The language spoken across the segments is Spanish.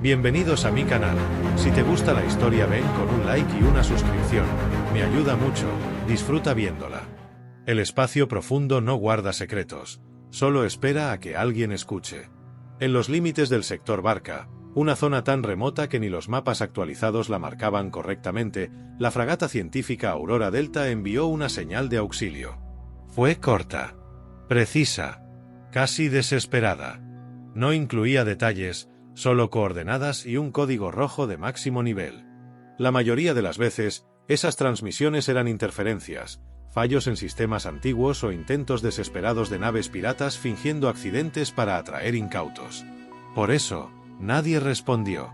Bienvenidos a mi canal. Si te gusta la historia ven con un like y una suscripción. Me ayuda mucho, disfruta viéndola. El espacio profundo no guarda secretos, solo espera a que alguien escuche. En los límites del sector Barca, una zona tan remota que ni los mapas actualizados la marcaban correctamente, la fragata científica Aurora Delta envió una señal de auxilio. Fue corta, precisa, casi desesperada. No incluía detalles, solo coordenadas y un código rojo de máximo nivel. La mayoría de las veces, esas transmisiones eran interferencias, fallos en sistemas antiguos o intentos desesperados de naves piratas fingiendo accidentes para atraer incautos. Por eso, nadie respondió.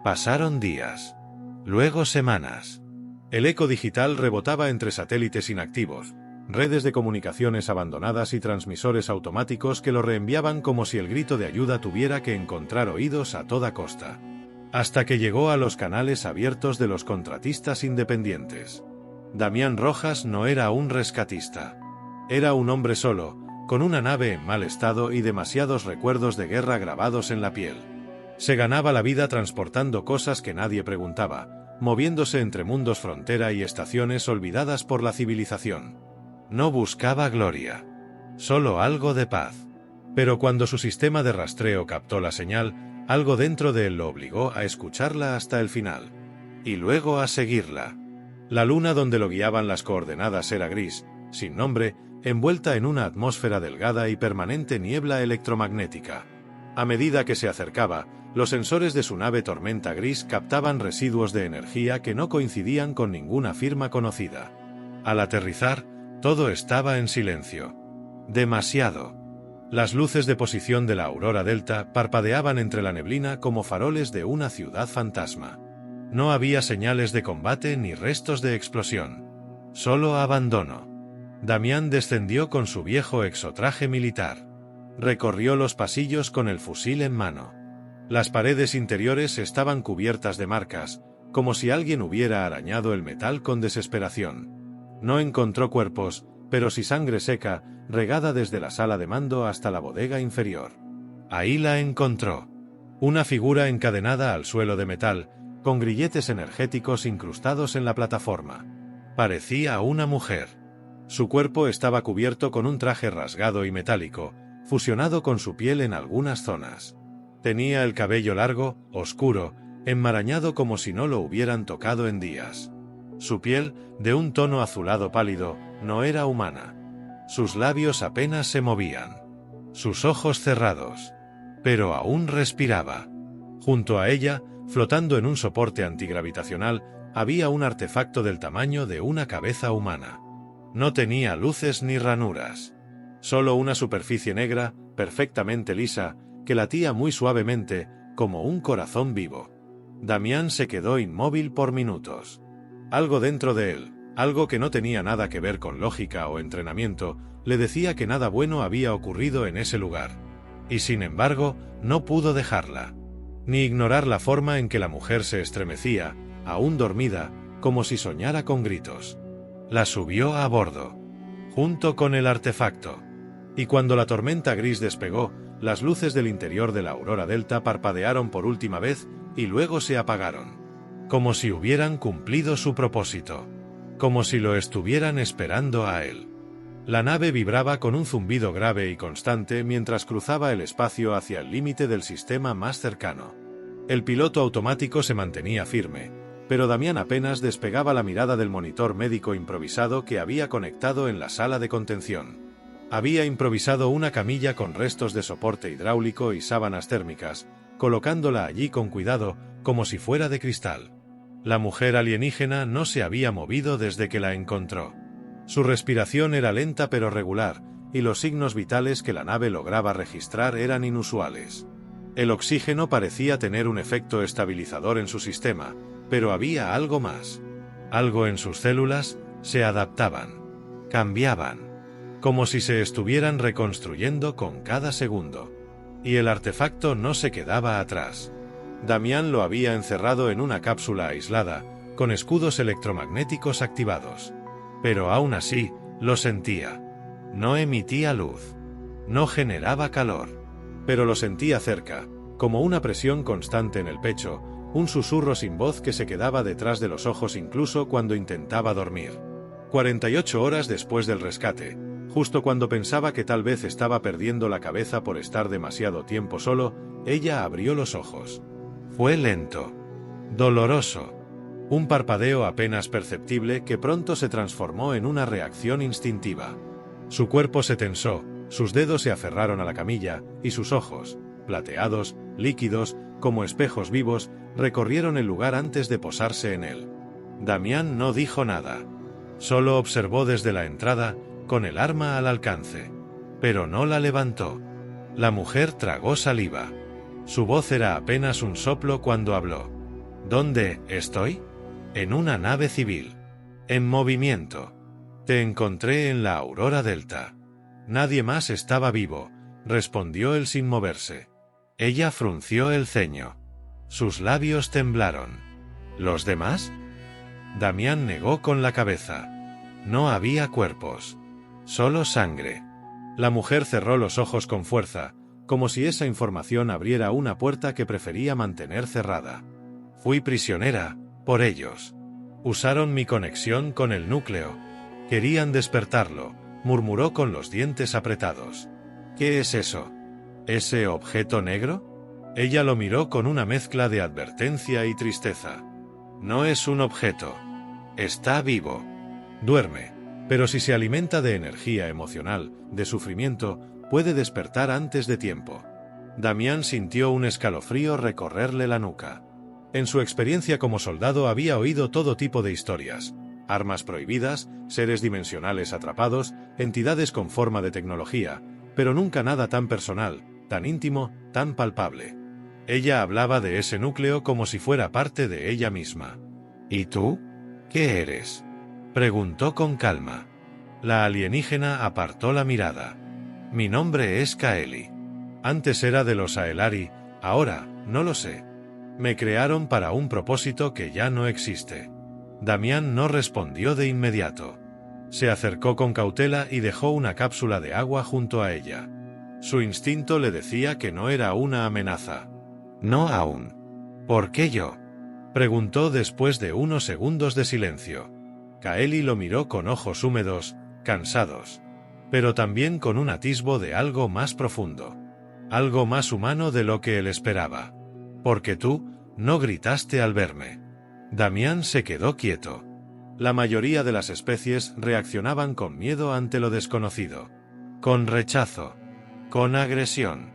Pasaron días. Luego semanas. El eco digital rebotaba entre satélites inactivos, redes de comunicaciones abandonadas y transmisores automáticos que lo reenviaban como si el grito de ayuda tuviera que encontrar oídos a toda costa. Hasta que llegó a los canales abiertos de los contratistas independientes. Damián Rojas no era un rescatista. Era un hombre solo, con una nave en mal estado y demasiados recuerdos de guerra grabados en la piel. Se ganaba la vida transportando cosas que nadie preguntaba, moviéndose entre mundos frontera y estaciones olvidadas por la civilización. No buscaba gloria, solo algo de paz. Pero cuando su sistema de rastreo captó la señal, algo dentro de él lo obligó a escucharla hasta el final. Y luego a seguirla. La luna donde lo guiaban las coordenadas era gris, sin nombre, envuelta en una atmósfera delgada y permanente niebla electromagnética. A medida que se acercaba, los sensores de su nave Tormenta Gris captaban residuos de energía que no coincidían con ninguna firma conocida. Al aterrizar, todo estaba en silencio. Demasiado. Las luces de posición de la Aurora Delta parpadeaban entre la neblina como faroles de una ciudad fantasma. No había señales de combate ni restos de explosión. Solo abandono. Damián descendió con su viejo exotraje militar. Recorrió los pasillos con el fusil en mano. Las paredes interiores estaban cubiertas de marcas, como si alguien hubiera arañado el metal con desesperación. No encontró cuerpos, pero sí sangre seca, regada desde la sala de mando hasta la bodega inferior. Ahí la encontró. Una figura encadenada al suelo de metal, con grilletes energéticos incrustados en la plataforma. Parecía una mujer. Su cuerpo estaba cubierto con un traje rasgado y metálico, fusionado con su piel en algunas zonas. Tenía el cabello largo, oscuro, enmarañado como si no lo hubieran tocado en días. Su piel, de un tono azulado pálido, no era humana. Sus labios apenas se movían. Sus ojos cerrados. Pero aún respiraba. Junto a ella, flotando en un soporte antigravitacional, había un artefacto del tamaño de una cabeza humana. No tenía luces ni ranuras. Solo una superficie negra, perfectamente lisa, que latía muy suavemente, como un corazón vivo. Damián se quedó inmóvil por minutos. Algo dentro de él, algo que no tenía nada que ver con lógica o entrenamiento, le decía que nada bueno había ocurrido en ese lugar. Y sin embargo, no pudo dejarla. Ni ignorar la forma en que la mujer se estremecía, aún dormida, como si soñara con gritos. La subió a bordo, junto con el artefacto. Y cuando la tormenta gris despegó, las luces del interior de la Aurora Delta parpadearon por última vez y luego se apagaron. Como si hubieran cumplido su propósito. Como si lo estuvieran esperando a él. La nave vibraba con un zumbido grave y constante mientras cruzaba el espacio hacia el límite del sistema más cercano. El piloto automático se mantenía firme, pero Damián apenas despegaba la mirada del monitor médico improvisado que había conectado en la sala de contención. Había improvisado una camilla con restos de soporte hidráulico y sábanas térmicas, colocándola allí con cuidado, como si fuera de cristal. La mujer alienígena no se había movido desde que la encontró. Su respiración era lenta pero regular, y los signos vitales que la nave lograba registrar eran inusuales. El oxígeno parecía tener un efecto estabilizador en su sistema, pero había algo más. Algo en sus células se adaptaban, cambiaban, como si se estuvieran reconstruyendo con cada segundo. Y el artefacto no se quedaba atrás. Damián lo había encerrado en una cápsula aislada, con escudos electromagnéticos activados. Pero aún así, lo sentía. No emitía luz. No generaba calor. Pero lo sentía cerca, como una presión constante en el pecho, un susurro sin voz que se quedaba detrás de los ojos incluso cuando intentaba dormir. 48 horas después del rescate, justo cuando pensaba que tal vez estaba perdiendo la cabeza por estar demasiado tiempo solo, ella abrió los ojos. Fue lento, doloroso, un parpadeo apenas perceptible que pronto se transformó en una reacción instintiva. Su cuerpo se tensó, sus dedos se aferraron a la camilla, y sus ojos, plateados, líquidos, como espejos vivos, recorrieron el lugar antes de posarse en él. Damián no dijo nada. Solo observó desde la entrada, con el arma al alcance. Pero no la levantó. La mujer tragó saliva. Su voz era apenas un soplo cuando habló. ¿Dónde estoy? En una nave civil. En movimiento. Te encontré en la Aurora Delta. Nadie más estaba vivo, respondió él sin moverse. Ella frunció el ceño. Sus labios temblaron. ¿Los demás? Damián negó con la cabeza. No había cuerpos. Solo sangre. La mujer cerró los ojos con fuerza, como si esa información abriera una puerta que prefería mantener cerrada. Fui prisionera, por ellos. Usaron mi conexión con el núcleo. Querían despertarlo, murmuró con los dientes apretados. ¿Qué es eso? ¿Ese objeto negro? Ella lo miró con una mezcla de advertencia y tristeza. No es un objeto. Está vivo. Duerme, pero si se alimenta de energía emocional, de sufrimiento, puede despertar antes de tiempo. Damián sintió un escalofrío recorrerle la nuca. En su experiencia como soldado había oído todo tipo de historias. Armas prohibidas, seres dimensionales atrapados, entidades con forma de tecnología, pero nunca nada tan personal, tan íntimo, tan palpable. Ella hablaba de ese núcleo como si fuera parte de ella misma. ¿Y tú? ¿Qué eres? Preguntó con calma. La alienígena apartó la mirada. Mi nombre es Kaeli. Antes era de los Aelari, ahora, no lo sé. Me crearon para un propósito que ya no existe. Damián no respondió de inmediato. Se acercó con cautela y dejó una cápsula de agua junto a ella. Su instinto le decía que no era una amenaza. No aún. ¿Por qué yo? Preguntó después de unos segundos de silencio. Kaeli lo miró con ojos húmedos, cansados, pero también con un atisbo de algo más profundo. Algo más humano de lo que él esperaba. Porque tú no gritaste al verme. Damián se quedó quieto. La mayoría de las especies reaccionaban con miedo ante lo desconocido. Con rechazo. Con agresión.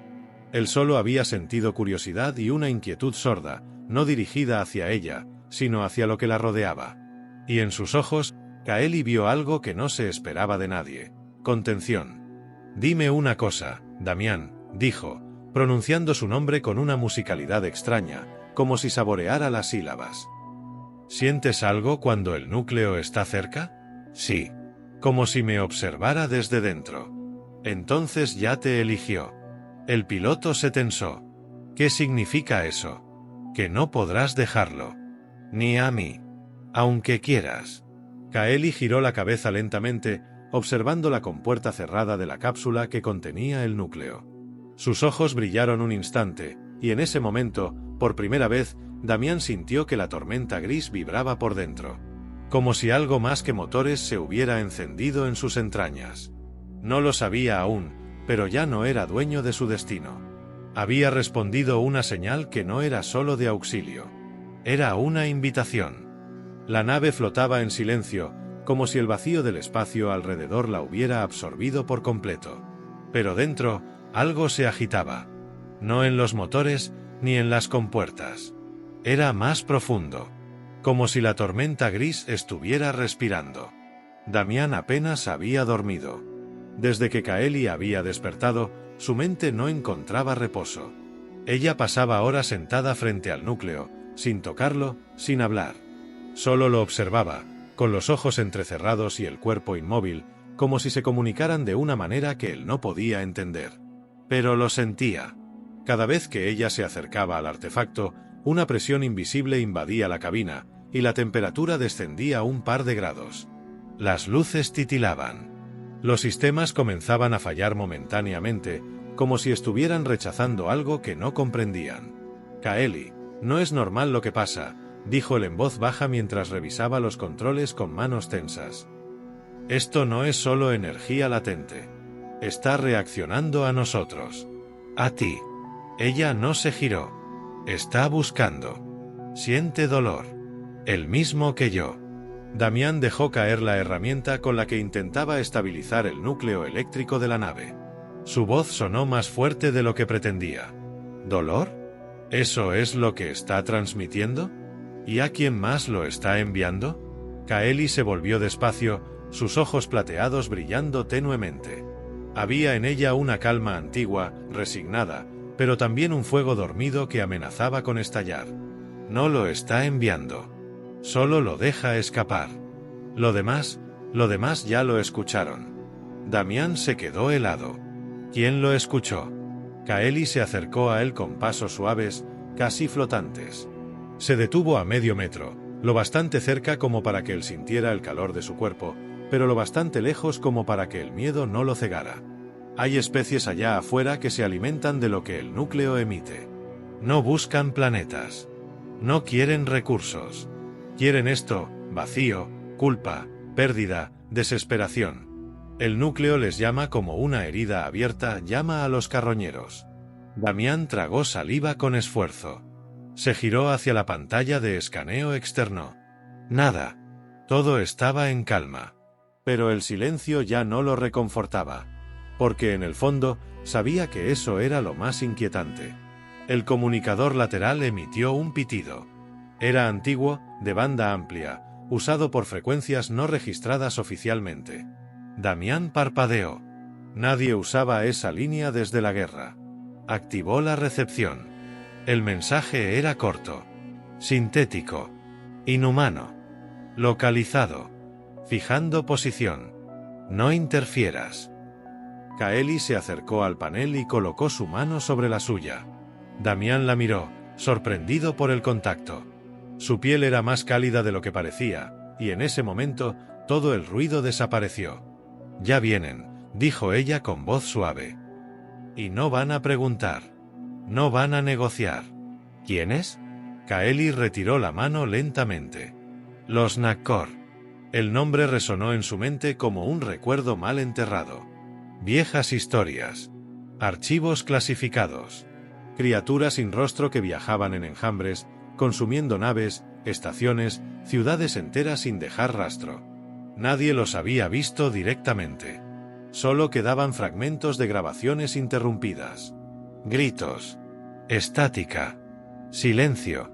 Él solo había sentido curiosidad y una inquietud sorda, no dirigida hacia ella, sino hacia lo que la rodeaba. Y en sus ojos, Kaeli vio algo que no se esperaba de nadie. Contención. Dime una cosa, Damián, dijo, pronunciando su nombre con una musicalidad extraña, como si saboreara las sílabas. ¿Sientes algo cuando el núcleo está cerca? Sí. Como si me observara desde dentro. Entonces ya te eligió. El piloto se tensó. ¿Qué significa eso? Que no podrás dejarlo. Ni a mí. Aunque quieras. Kaeli giró la cabeza lentamente, observando la compuerta cerrada de la cápsula que contenía el núcleo. Sus ojos brillaron un instante, y en ese momento, por primera vez, Damián sintió que la tormenta gris vibraba por dentro. Como si algo más que motores se hubiera encendido en sus entrañas. No lo sabía aún, pero ya no era dueño de su destino. Había respondido una señal que no era solo de auxilio. Era una invitación. La nave flotaba en silencio, como si el vacío del espacio alrededor la hubiera absorbido por completo. Pero dentro, algo se agitaba. No en los motores, ni en las compuertas. Era más profundo. Como si la tormenta gris estuviera respirando. Damián apenas había dormido. Desde que Kaeli había despertado, su mente no encontraba reposo. Ella pasaba horas sentada frente al núcleo, sin tocarlo, sin hablar. Solo lo observaba, con los ojos entrecerrados y el cuerpo inmóvil, como si se comunicaran de una manera que él no podía entender. Pero lo sentía. Cada vez que ella se acercaba al artefacto, una presión invisible invadía la cabina, y la temperatura descendía un par de grados. Las luces titilaban. Los sistemas comenzaban a fallar momentáneamente, como si estuvieran rechazando algo que no comprendían. Kaeli, no es normal lo que pasa, dijo él en voz baja mientras revisaba los controles con manos tensas. Esto no es solo energía latente. Está reaccionando a nosotros. A ti. Ella no se giró. Está buscando. Siente dolor. El mismo que yo. Damián dejó caer la herramienta con la que intentaba estabilizar el núcleo eléctrico de la nave. Su voz sonó más fuerte de lo que pretendía. ¿Dolor? ¿Eso es lo que está transmitiendo? ¿Y a quién más lo está enviando? Kaeli se volvió despacio, sus ojos plateados brillando tenuemente. Había en ella una calma antigua, resignada, pero también un fuego dormido que amenazaba con estallar. No lo está enviando. Solo lo deja escapar. Lo demás ya lo escucharon. Damián se quedó helado. ¿Quién lo escuchó? Kaeli se acercó a él con pasos suaves, casi flotantes. Se detuvo a medio metro, lo bastante cerca como para que él sintiera el calor de su cuerpo, pero lo bastante lejos como para que el miedo no lo cegara. Hay especies allá afuera que se alimentan de lo que el núcleo emite. No buscan planetas. No quieren recursos. Quieren esto, vacío, culpa, pérdida, desesperación. El núcleo les llama como una herida abierta llama a los carroñeros. Damián tragó saliva con esfuerzo. Se giró hacia la pantalla de escaneo externo. Nada. Todo estaba en calma. Pero el silencio ya no lo reconfortaba. Porque en el fondo, sabía que eso era lo más inquietante. El comunicador lateral emitió un pitido. Era antiguo, de banda amplia, usado por frecuencias no registradas oficialmente. Damián parpadeó. Nadie usaba esa línea desde la guerra. Activó la recepción. El mensaje era corto, sintético, inhumano, localizado, fijando posición. No interfieras. Kaeli se acercó al panel y colocó su mano sobre la suya. Damián la miró, sorprendido por el contacto. Su piel era más cálida de lo que parecía, y en ese momento, todo el ruido desapareció. Ya vienen, dijo ella con voz suave. Y no van a preguntar. No van a negociar. ¿Quiénes? Kaeli retiró la mano lentamente. Los Nakor. El nombre resonó en su mente como un recuerdo mal enterrado. Viejas historias. Archivos clasificados. Criaturas sin rostro que viajaban en enjambres, consumiendo naves, estaciones, ciudades enteras sin dejar rastro. Nadie los había visto directamente. Solo quedaban fragmentos de grabaciones interrumpidas. Gritos. Estática. Silencio.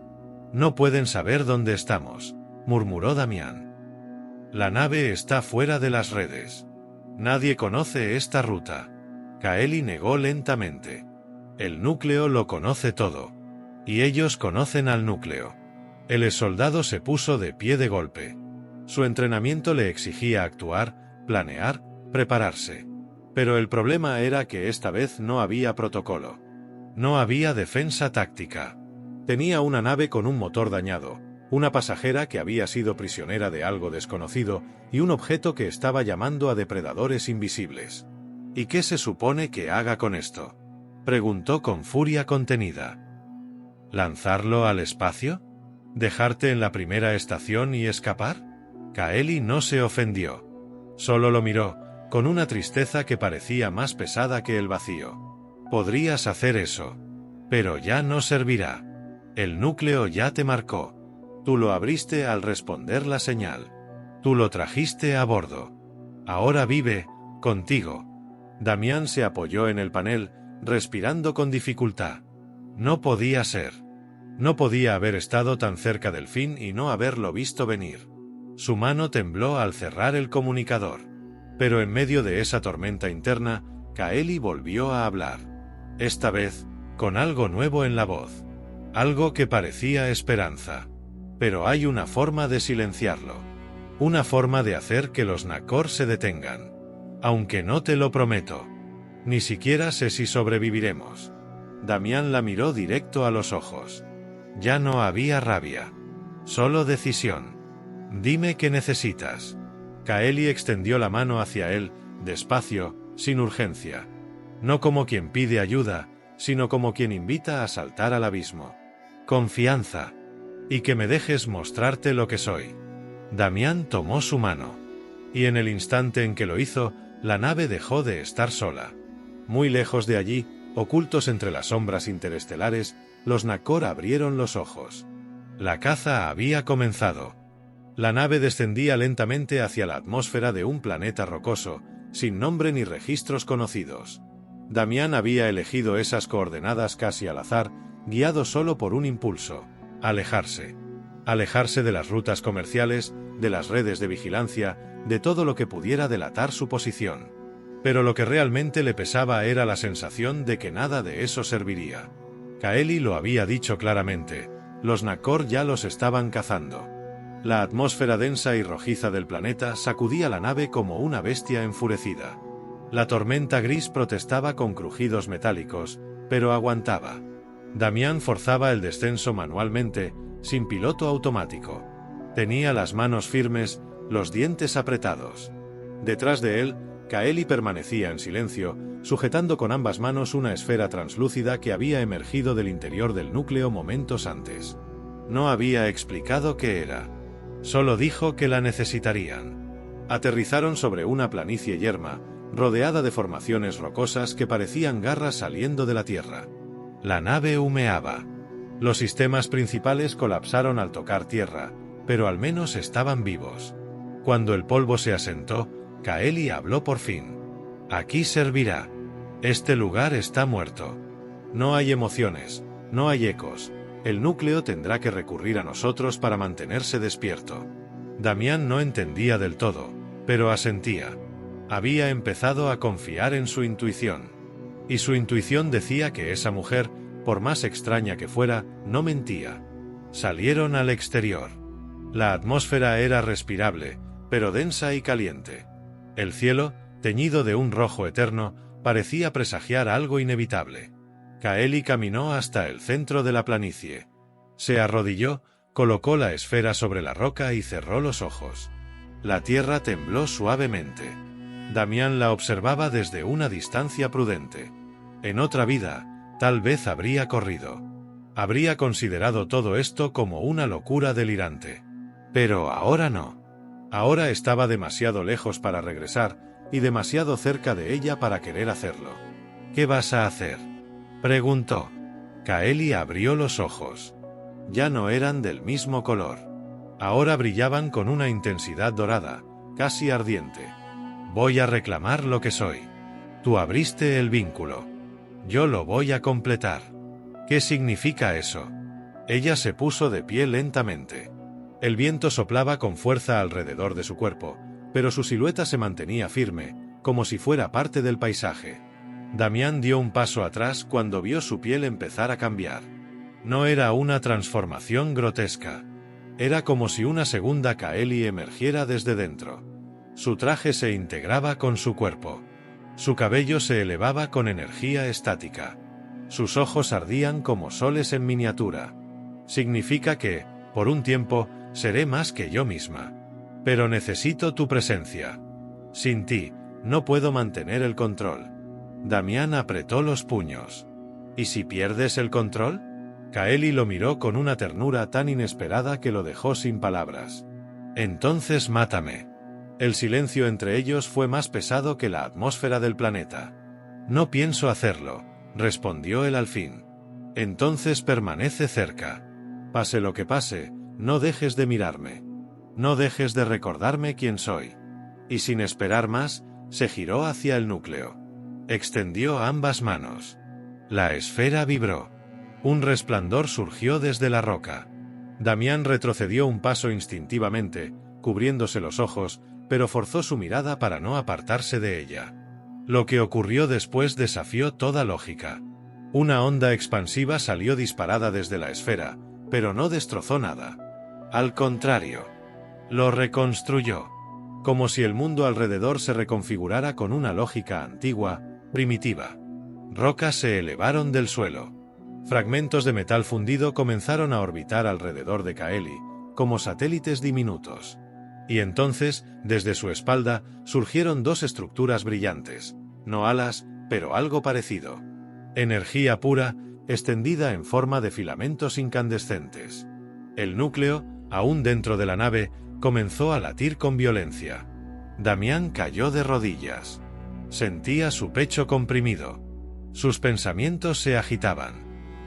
No pueden saber dónde estamos, murmuró Damián. La nave está fuera de las redes. Nadie conoce esta ruta. Kaeli negó lentamente. El núcleo lo conoce todo. Y ellos conocen al núcleo. El exsoldado se puso de pie de golpe. Su entrenamiento le exigía actuar, planear, prepararse. Pero el problema era que esta vez no había protocolo. No había defensa táctica. Tenía una nave con un motor dañado, una pasajera que había sido prisionera de algo desconocido y un objeto que estaba llamando a depredadores invisibles. ¿Y qué se supone que haga con esto?, preguntó con furia contenida. ¿Lanzarlo al espacio? ¿Dejarte en la primera estación y escapar? Kaeli no se ofendió. Solo lo miró, con una tristeza que parecía más pesada que el vacío. Podrías hacer eso. Pero ya no servirá. El núcleo ya te marcó. Tú lo abriste al responder la señal. Tú lo trajiste a bordo. Ahora vive, contigo. Damián se apoyó en el panel, respirando con dificultad. No podía ser. No podía haber estado tan cerca del fin y no haberlo visto venir. Su mano tembló al cerrar el comunicador. Pero en medio de esa tormenta interna, Kaeli volvió a hablar. Esta vez, con algo nuevo en la voz. Algo que parecía esperanza. Pero hay una forma de silenciarlo. Una forma de hacer que los Nakor se detengan. Aunque no te lo prometo. Ni siquiera sé si sobreviviremos. Damián la miró directo a los ojos. Ya no había rabia. Solo decisión. Dime qué necesitas. Kaeli extendió la mano hacia él, despacio, sin urgencia. No como quien pide ayuda, sino como quien invita a saltar al abismo. Confianza. Y que me dejes mostrarte lo que soy. Damián tomó su mano. Y en el instante en que lo hizo, la nave dejó de estar sola. Muy lejos de allí, ocultos entre las sombras interestelares, los Nakor abrieron los ojos. La caza había comenzado. La nave descendía lentamente hacia la atmósfera de un planeta rocoso, sin nombre ni registros conocidos. Damián había elegido esas coordenadas casi al azar, guiado solo por un impulso: alejarse. Alejarse de las rutas comerciales, de las redes de vigilancia, de todo lo que pudiera delatar su posición. Pero lo que realmente le pesaba era la sensación de que nada de eso serviría. Kaeli lo había dicho claramente: los Nakor ya los estaban cazando. La atmósfera densa y rojiza del planeta sacudía la nave como una bestia enfurecida. La tormenta gris protestaba con crujidos metálicos, pero aguantaba. Damián forzaba el descenso manualmente, sin piloto automático. Tenía las manos firmes, los dientes apretados. Detrás de él, Kaeli permanecía en silencio, sujetando con ambas manos una esfera translúcida que había emergido del interior del núcleo momentos antes. No había explicado qué era. Solo dijo que la necesitarían. Aterrizaron sobre una planicie yerma, rodeada de formaciones rocosas que parecían garras saliendo de la tierra. La nave humeaba. Los sistemas principales colapsaron al tocar tierra, pero al menos estaban vivos. Cuando el polvo se asentó, Kaeli habló por fin. Aquí servirá. Este lugar está muerto. No hay emociones, no hay ecos. El núcleo tendrá que recurrir a nosotros para mantenerse despierto. Damián no entendía del todo, pero asentía. Había empezado a confiar en su intuición. Y su intuición decía que esa mujer, por más extraña que fuera, no mentía. Salieron al exterior. La atmósfera era respirable, pero densa y caliente. El cielo, teñido de un rojo eterno, parecía presagiar algo inevitable. Kaeli caminó hasta el centro de la planicie. Se arrodilló, colocó la esfera sobre la roca y cerró los ojos. La tierra tembló suavemente. Damián la observaba desde una distancia prudente. En otra vida, tal vez habría corrido. Habría considerado todo esto como una locura delirante. Pero ahora no. Ahora estaba demasiado lejos para regresar, y demasiado cerca de ella para querer hacerlo. ¿Qué vas a hacer?, preguntó. Kaeli abrió los ojos. Ya no eran del mismo color. Ahora brillaban con una intensidad dorada, casi ardiente. Voy a reclamar lo que soy. Tú abriste el vínculo. Yo lo voy a completar. ¿Qué significa eso? Ella se puso de pie lentamente. El viento soplaba con fuerza alrededor de su cuerpo, pero su silueta se mantenía firme, como si fuera parte del paisaje. Damián dio un paso atrás cuando vio su piel empezar a cambiar. No era una transformación grotesca. Era como si una segunda Kaeli emergiera desde dentro. Su traje se integraba con su cuerpo. Su cabello se elevaba con energía estática. Sus ojos ardían como soles en miniatura. Significa que, por un tiempo, seré más que yo misma. Pero necesito tu presencia. Sin ti, no puedo mantener el control. Damián apretó los puños. ¿Y si pierdes el control? Kaeli lo miró con una ternura tan inesperada que lo dejó sin palabras. Entonces mátame. El silencio entre ellos fue más pesado que la atmósfera del planeta. No pienso hacerlo, respondió él al fin. Entonces permanece cerca. Pase lo que pase, no dejes de mirarme. No dejes de recordarme quién soy. Y sin esperar más, se giró hacia el núcleo. Extendió ambas manos. La esfera vibró. Un resplandor surgió desde la roca. Damián retrocedió un paso instintivamente, cubriéndose los ojos, pero forzó su mirada para no apartarse de ella. Lo que ocurrió después desafió toda lógica. Una onda expansiva salió disparada desde la esfera, pero no destrozó nada. Al contrario, lo reconstruyó. Como si el mundo alrededor se reconfigurara con una lógica antigua, primitiva. Rocas se elevaron del suelo. Fragmentos de metal fundido comenzaron a orbitar alrededor de Kaeli, como satélites diminutos. Y entonces, desde su espalda, surgieron dos estructuras brillantes, no alas, pero algo parecido. Energía pura, extendida en forma de filamentos incandescentes. El núcleo, aún dentro de la nave, comenzó a latir con violencia. Damián cayó de rodillas. Sentía su pecho comprimido. Sus pensamientos se agitaban.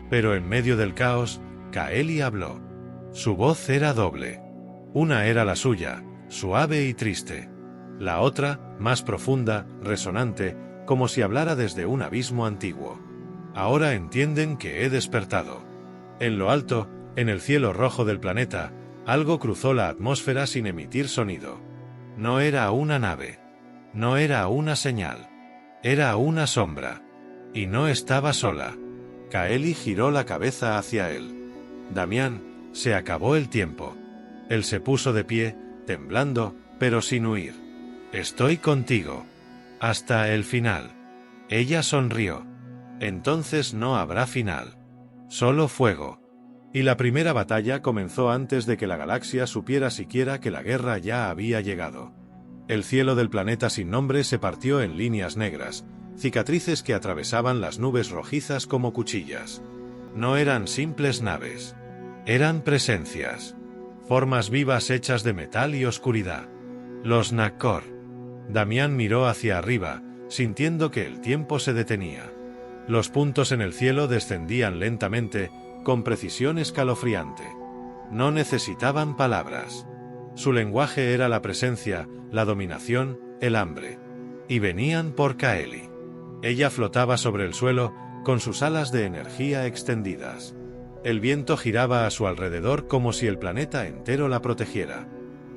Pero en medio del caos, Kaeli habló. Su voz era doble. Una era la suya, suave y triste. La otra, más profunda, resonante, como si hablara desde un abismo antiguo. Ahora entienden que he despertado. En lo alto, en el cielo rojo del planeta, algo cruzó la atmósfera sin emitir sonido. No era una nave. No era una señal. Era una sombra. Y no estaba sola. Kaeli giró la cabeza hacia él. Damián, se acabó el tiempo. Él se puso de pie, temblando, pero sin huir. Estoy contigo. Hasta el final. Ella sonrió. Entonces no habrá final. Solo fuego. Y la primera batalla comenzó antes de que la galaxia supiera siquiera que la guerra ya había llegado. El cielo del planeta sin nombre se partió en líneas negras, cicatrices que atravesaban las nubes rojizas como cuchillas. No eran simples naves. Eran presencias. Formas vivas hechas de metal y oscuridad. Los Nakor. Damián miró hacia arriba, sintiendo que el tiempo se detenía. Los puntos en el cielo descendían lentamente, con precisión escalofriante. No necesitaban palabras. Su lenguaje era la presencia, la dominación, el hambre. Y venían por Kaeli. Ella flotaba sobre el suelo, con sus alas de energía extendidas. El viento giraba a su alrededor como si el planeta entero la protegiera.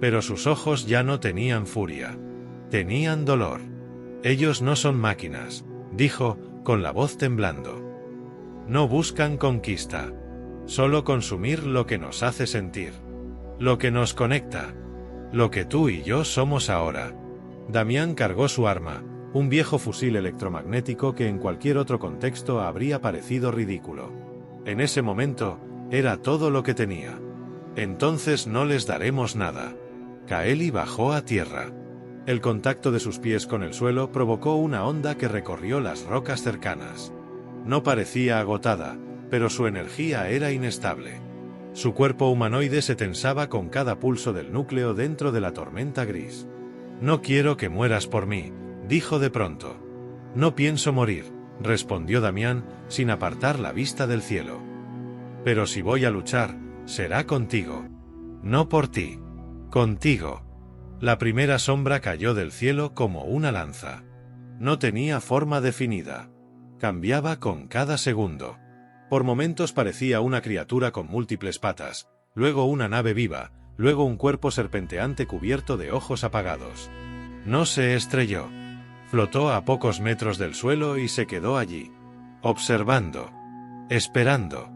Pero sus ojos ya no tenían furia. Tenían dolor. Ellos no son máquinas, dijo, con la voz temblando. No buscan conquista. Solo consumir lo que nos hace sentir. Lo que nos conecta. Lo que tú y yo somos ahora. Damián cargó su arma, un viejo fusil electromagnético que en cualquier otro contexto habría parecido ridículo. En ese momento, era todo lo que tenía. Entonces no les daremos nada. Kaeli bajó a tierra. El contacto de sus pies con el suelo provocó una onda que recorrió las rocas cercanas. No parecía agotada, pero su energía era inestable. Su cuerpo humanoide se tensaba con cada pulso del núcleo dentro de la tormenta gris. No quiero que mueras por mí, dijo de pronto. No pienso morir, respondió Damián, sin apartar la vista del cielo. Pero si voy a luchar, será contigo. No por ti. Contigo. La primera sombra cayó del cielo como una lanza. No tenía forma definida. Cambiaba con cada segundo. Por momentos parecía una criatura con múltiples patas, luego una nave viva, luego un cuerpo serpenteante cubierto de ojos apagados. No se estrelló. Flotó a pocos metros del suelo y se quedó allí, observando, esperando.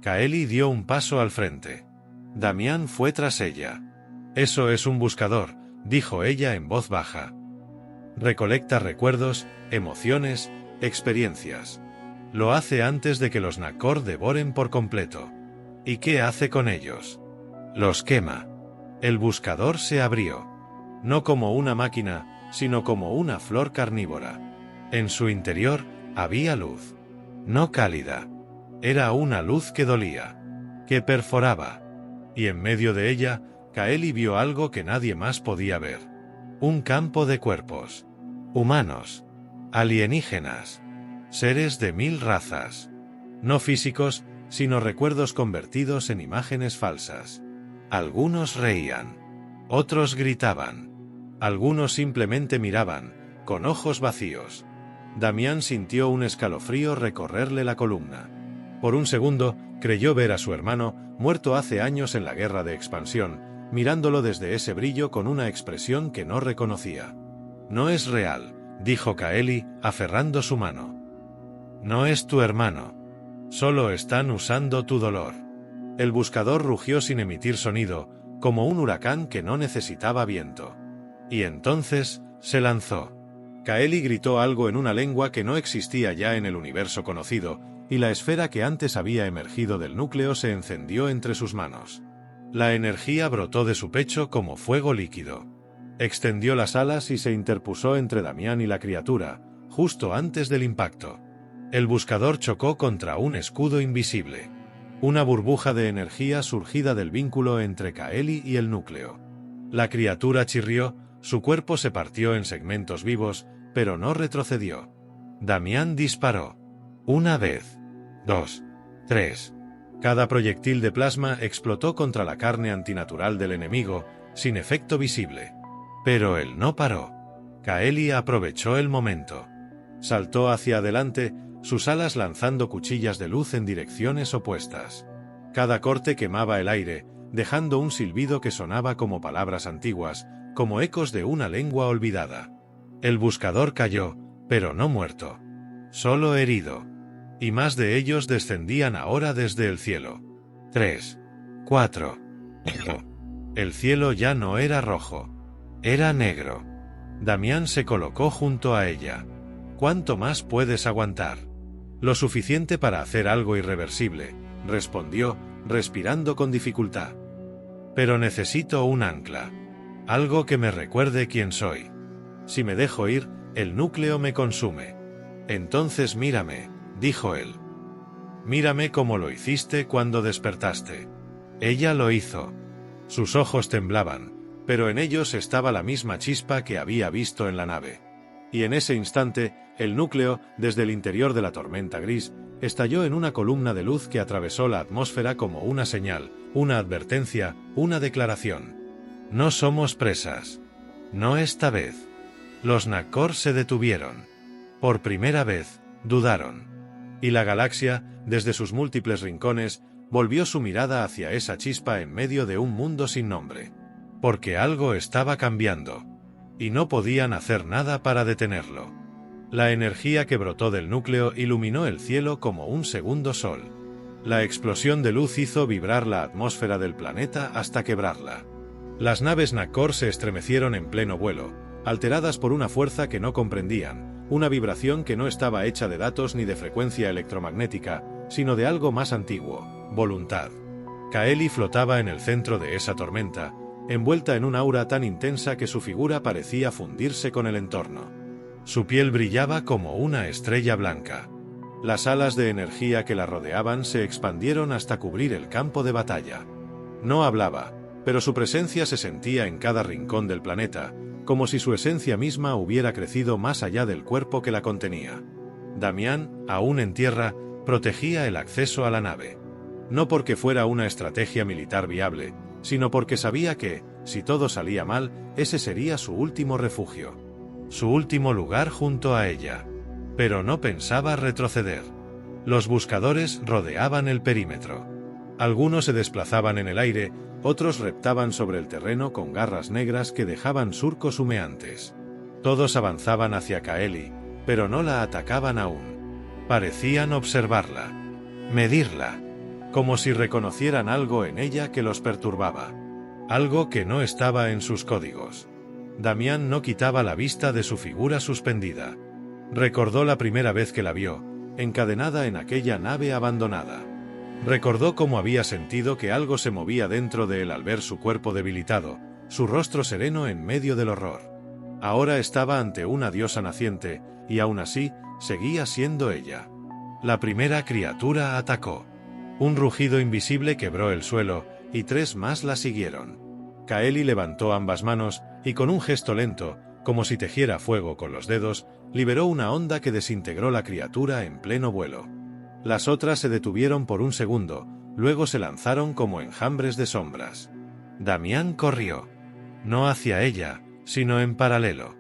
Kaeli dio un paso al frente. Damián fue tras ella. Eso es un buscador, dijo ella en voz baja. Recolecta recuerdos, emociones, experiencias. Lo hace antes de que los Nakor devoren por completo. ¿Y qué hace con ellos? Los quema. El buscador se abrió. No como una máquina, sino como una flor carnívora. En su interior había luz. No cálida. Era una luz que dolía. Que perforaba. Y en medio de ella, Kaeli vio algo que nadie más podía ver. Un campo de cuerpos. Humanos. Alienígenas. Seres de 1000 razas. No físicos, sino recuerdos convertidos en imágenes falsas. Algunos reían. Otros gritaban. Algunos simplemente miraban, con ojos vacíos. Damián sintió un escalofrío recorrerle la columna. Por un segundo, creyó ver a su hermano, muerto hace años en la guerra de expansión, mirándolo desde ese brillo con una expresión que no reconocía. No es real, dijo Kaeli, aferrando su mano. No es tu hermano. Solo están usando tu dolor. El buscador rugió sin emitir sonido, como un huracán que no necesitaba viento. Y entonces, se lanzó. Kaeli gritó algo en una lengua que no existía ya en el universo conocido, y la esfera que antes había emergido del núcleo se encendió entre sus manos. La energía brotó de su pecho como fuego líquido. Extendió las alas y se interpuso entre Damián y la criatura, justo antes del impacto. El buscador chocó contra un escudo invisible. Una burbuja de energía surgida del vínculo entre Kaeli y el núcleo. La criatura chirrió, su cuerpo se partió en segmentos vivos, pero no retrocedió. Damián disparó. 1 vez. 2. 3. Cada proyectil de plasma explotó contra la carne antinatural del enemigo, sin efecto visible. Pero él no paró. Kaeli aprovechó el momento. Saltó hacia adelante, sus alas lanzando cuchillas de luz en direcciones opuestas. Cada corte quemaba el aire, dejando un silbido que sonaba como palabras antiguas, como ecos de una lengua olvidada. El buscador cayó, pero no muerto. Solo herido. Y más de ellos descendían ahora desde el cielo. 3. 4. El cielo ya no era rojo. Era negro. Damián se colocó junto a ella. ¿Cuánto más puedes aguantar? Lo suficiente para hacer algo irreversible, respondió, respirando con dificultad. Pero necesito un ancla. Algo que me recuerde quién soy. Si me dejo ir, el núcleo me consume. Entonces mírame, dijo él. Mírame como lo hiciste cuando despertaste. Ella lo hizo. Sus ojos temblaban, pero en ellos estaba la misma chispa que había visto en la nave. Y en ese instante, el núcleo, desde el interior de la tormenta gris, estalló en una columna de luz que atravesó la atmósfera como una señal, una advertencia, una declaración. No somos presas. No esta vez. Los Nakor se detuvieron. Por primera vez, dudaron. Y la galaxia, desde sus múltiples rincones, volvió su mirada hacia esa chispa en medio de un mundo sin nombre. Porque algo estaba cambiando. Y no podían hacer nada para detenerlo. La energía que brotó del núcleo iluminó el cielo como un segundo sol. La explosión de luz hizo vibrar la atmósfera del planeta hasta quebrarla. Las naves Nakor se estremecieron en pleno vuelo, alteradas por una fuerza que no comprendían, una vibración que no estaba hecha de datos ni de frecuencia electromagnética, sino de algo más antiguo, voluntad. Kaeli flotaba en el centro de esa tormenta, envuelta en un aura tan intensa que su figura parecía fundirse con el entorno. Su piel brillaba como una estrella blanca. Las alas de energía que la rodeaban se expandieron hasta cubrir el campo de batalla. No hablaba, pero su presencia se sentía en cada rincón del planeta, como si su esencia misma hubiera crecido más allá del cuerpo que la contenía. Damián, aún en tierra, protegía el acceso a la nave. No porque fuera una estrategia militar viable, sino porque sabía que, si todo salía mal, ese sería su último refugio. Su último lugar junto a ella. Pero no pensaba retroceder. Los buscadores rodeaban el perímetro. Algunos se desplazaban en el aire, otros reptaban sobre el terreno con garras negras que dejaban surcos humeantes. Todos avanzaban hacia Kaeli, pero no la atacaban aún. Parecían observarla, medirla, como si reconocieran algo en ella que los perturbaba. Algo que no estaba en sus códigos. Damián no quitaba la vista de su figura suspendida. Recordó la primera vez que la vio, encadenada en aquella nave abandonada. Recordó cómo había sentido que algo se movía dentro de él al ver su cuerpo debilitado, su rostro sereno en medio del horror. Ahora estaba ante una diosa naciente, y aún así, seguía siendo ella. La primera criatura atacó. Un rugido invisible quebró el suelo, y 3 más la siguieron. Kaeli levantó ambas manos, y con un gesto lento, como si tejiera fuego con los dedos, liberó una onda que desintegró la criatura en pleno vuelo. Las otras se detuvieron por un segundo, luego se lanzaron como enjambres de sombras. Damián corrió. No hacia ella, sino en paralelo.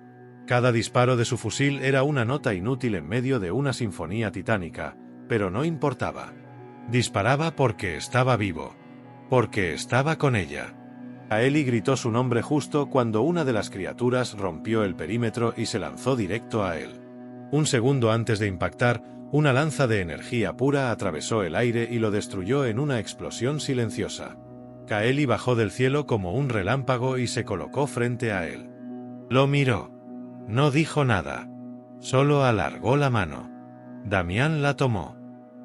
Cada disparo de su fusil era una nota inútil en medio de una sinfonía titánica, pero no importaba. Disparaba porque estaba vivo. Porque estaba con ella. Kaeli gritó su nombre justo cuando una de las criaturas rompió el perímetro y se lanzó directo a él. Un segundo antes de impactar, una lanza de energía pura atravesó el aire y lo destruyó en una explosión silenciosa. Kaeli bajó del cielo como un relámpago y se colocó frente a él. Lo miró. No dijo nada. Solo alargó la mano. Damián la tomó.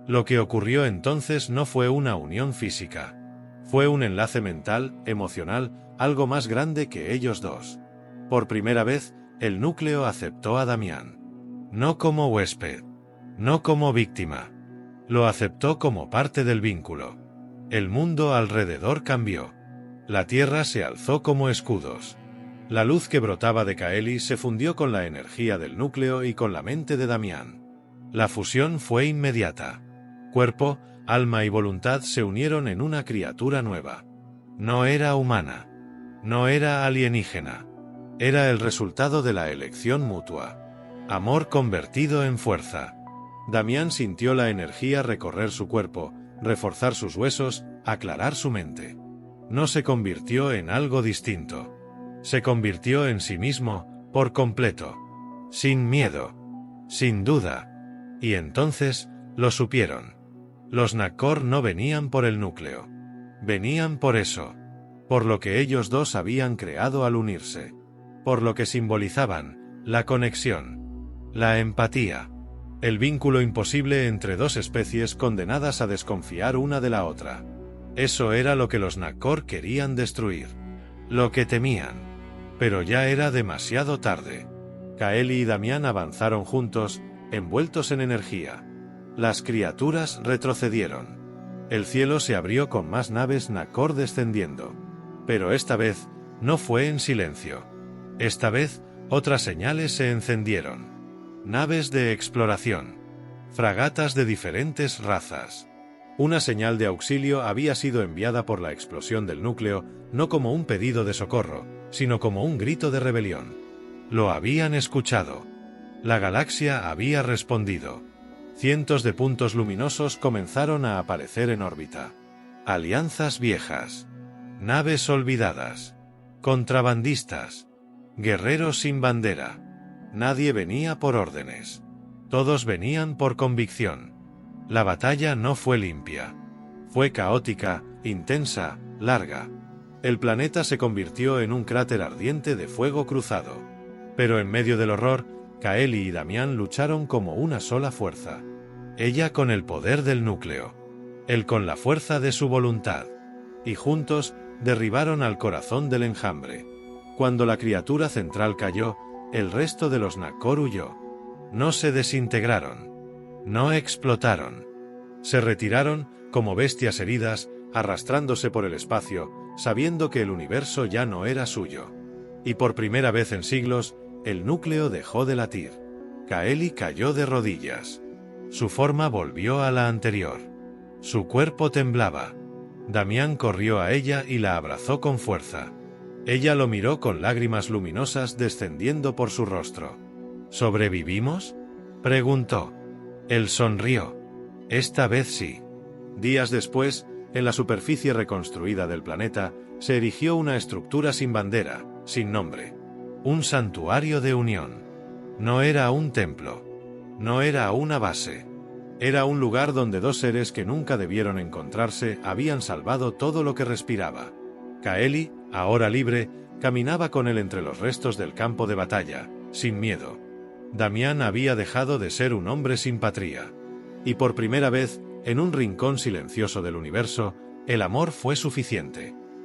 Lo que ocurrió entonces no fue una unión física. Fue un enlace mental, emocional, algo más grande que ellos dos. Por primera vez, el núcleo aceptó a Damián. No como huésped. No como víctima. Lo aceptó como parte del vínculo. El mundo alrededor cambió. La tierra se alzó como escudos. La luz que brotaba de Kaeli se fundió con la energía del núcleo y con la mente de Damián. La fusión fue inmediata. Cuerpo, alma y voluntad se unieron en una criatura nueva. No era humana. No era alienígena. Era el resultado de la elección mutua. Amor convertido en fuerza. Damián sintió la energía recorrer su cuerpo, reforzar sus huesos, aclarar su mente. No se convirtió en algo distinto. Se convirtió en sí mismo, por completo. Sin miedo. Sin duda. Y entonces, lo supieron. Los Nakor no venían por el núcleo. Venían por eso. Por lo que ellos dos habían creado al unirse. Por lo que simbolizaban, la conexión. La empatía. El vínculo imposible entre dos especies condenadas a desconfiar una de la otra. Eso era lo que los Nakor querían destruir. Lo que temían. Pero ya era demasiado tarde. Kaeli y Damián avanzaron juntos, envueltos en energía. Las criaturas retrocedieron. El cielo se abrió con más naves Nakor descendiendo. Pero esta vez, no fue en silencio. Esta vez, otras señales se encendieron. Naves de exploración. Fragatas de diferentes razas. Una señal de auxilio había sido enviada por la explosión del núcleo, no como un pedido de socorro, sino como un grito de rebelión. Lo habían escuchado. La galaxia había respondido. Cientos de puntos luminosos comenzaron a aparecer en órbita. Alianzas viejas. Naves olvidadas. Contrabandistas. Guerreros sin bandera. Nadie venía por órdenes. Todos venían por convicción. La batalla no fue limpia. Fue caótica, intensa, larga. El planeta se convirtió en un cráter ardiente de fuego cruzado. Pero en medio del horror, Kaeli y Damián lucharon como una sola fuerza. Ella con el poder del núcleo. Él con la fuerza de su voluntad. Y juntos, derribaron al corazón del enjambre. Cuando la criatura central cayó, el resto de los Nakor huyó. No se desintegraron. No explotaron. Se retiraron, como bestias heridas, arrastrándose por el espacio, sabiendo que el universo ya no era suyo. Y por primera vez en siglos, el núcleo dejó de latir. Kaeli cayó de rodillas. Su forma volvió a la anterior. Su cuerpo temblaba. Damián corrió a ella y la abrazó con fuerza. Ella lo miró con lágrimas luminosas descendiendo por su rostro. ¿Sobrevivimos?, preguntó. Él sonrió. Esta vez sí. Días después, en la superficie reconstruida del planeta, se erigió una estructura sin bandera, sin nombre. Un santuario de unión. No era un templo. No era una base. Era un lugar donde dos seres que nunca debieron encontrarse habían salvado todo lo que respiraba. Kaeli, ahora libre, caminaba con él entre los restos del campo de batalla, sin miedo. Damián había dejado de ser un hombre sin patria. Y por primera vez, en un rincón silencioso del universo, el amor fue suficiente.